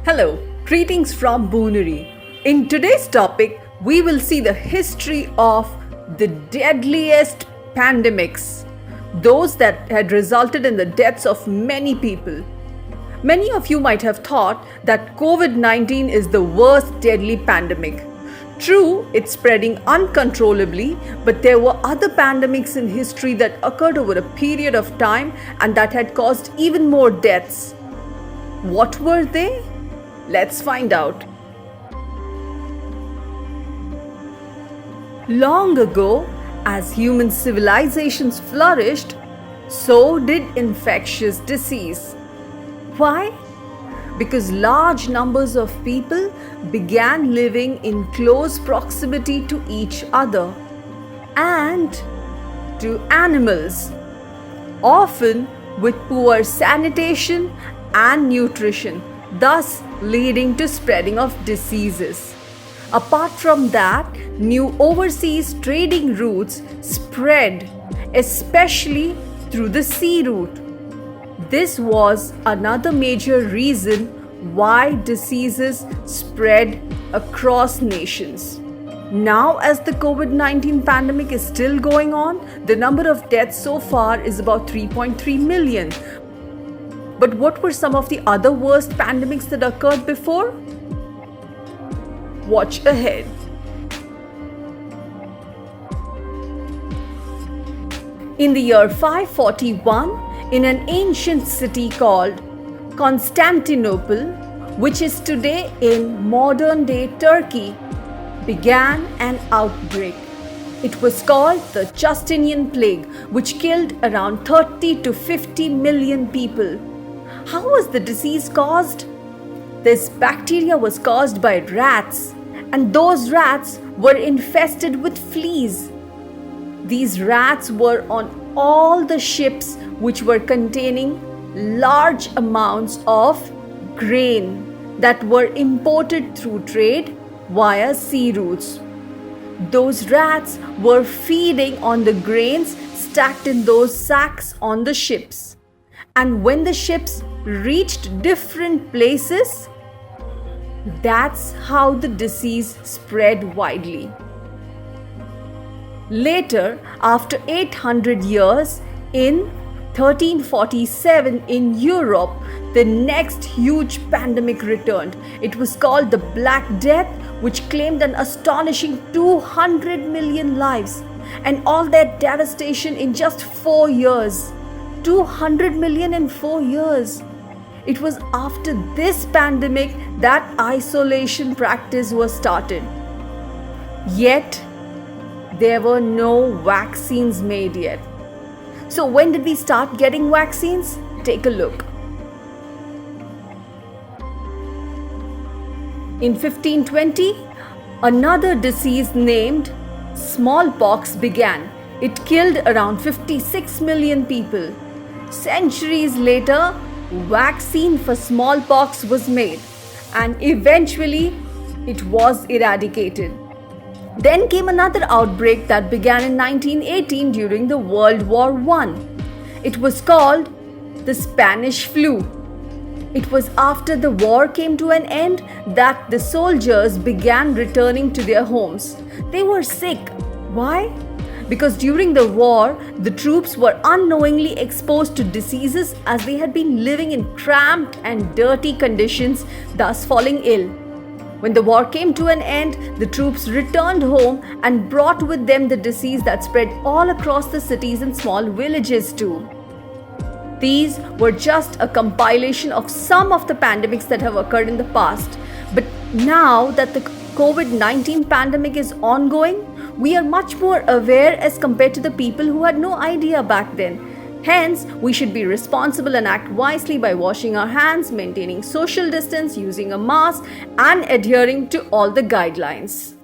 Hello, greetings from Boonery. In today's topic, we will see the history of the deadliest pandemics, those that had resulted in the deaths of many people. Many of you might have thought that COVID-19 is the worst deadly pandemic. True, it's spreading uncontrollably, but there were other pandemics in history that occurred over a period of time and that had caused even more deaths. What were they? Let's find out. Long ago, as human civilizations flourished, so did infectious disease. Why? Because large numbers of people began living in close proximity to each other and to animals, often with poor sanitation and nutrition, thus leading to spreading of diseases. Apart from that, new overseas trading routes spread, especially through the sea route. This was another major reason why diseases spread across nations. Now, as the COVID-19 pandemic is still going on, the number of deaths so far is about 3.3 million. But what were some of the other worst pandemics that occurred before? Watch ahead. In the year 541, in an ancient city called Constantinople, which is today in modern-day Turkey, began an outbreak. It was called the Justinian Plague, which killed around 30 to 50 million people. How was the disease caused? This bacteria was caused by rats, and those rats were infested with fleas. These rats were on all the ships which were containing large amounts of grain that were imported through trade via sea routes. Those rats were feeding on the grains stacked in those sacks on the ships. And when the ships reached different places, that's how the disease spread widely. Later, after 800 years, in 1347 in Europe, the next huge pandemic returned. It was called the Black Death, which claimed an astonishing 200 million lives, and all that devastation in just 4 years. 200 million in 4 years. It was after this pandemic that isolation practice was started. Yet, there were no vaccines made yet. So when did we start getting vaccines? Take a look. In 1520, another disease named smallpox began. It killed around 56 million people. Centuries later, vaccine for smallpox was made, and eventually it was eradicated. Then came another outbreak that began in 1918 during the World War I. It was called the Spanish flu. It was after the war came to an end that the soldiers began returning to their homes. They were sick. Why? Because during the war, the troops were unknowingly exposed to diseases as they had been living in cramped and dirty conditions, thus falling ill. When the war came to an end, the troops returned home and brought with them the disease that spread all across the cities and small villages too. These were just a compilation of some of the pandemics that have occurred in the past. But now that the COVID-19 pandemic is ongoing, we are much more aware as compared to the people who had no idea back then. Hence, we should be responsible and act wisely by washing our hands, maintaining social distance, using a mask, and adhering to all the guidelines.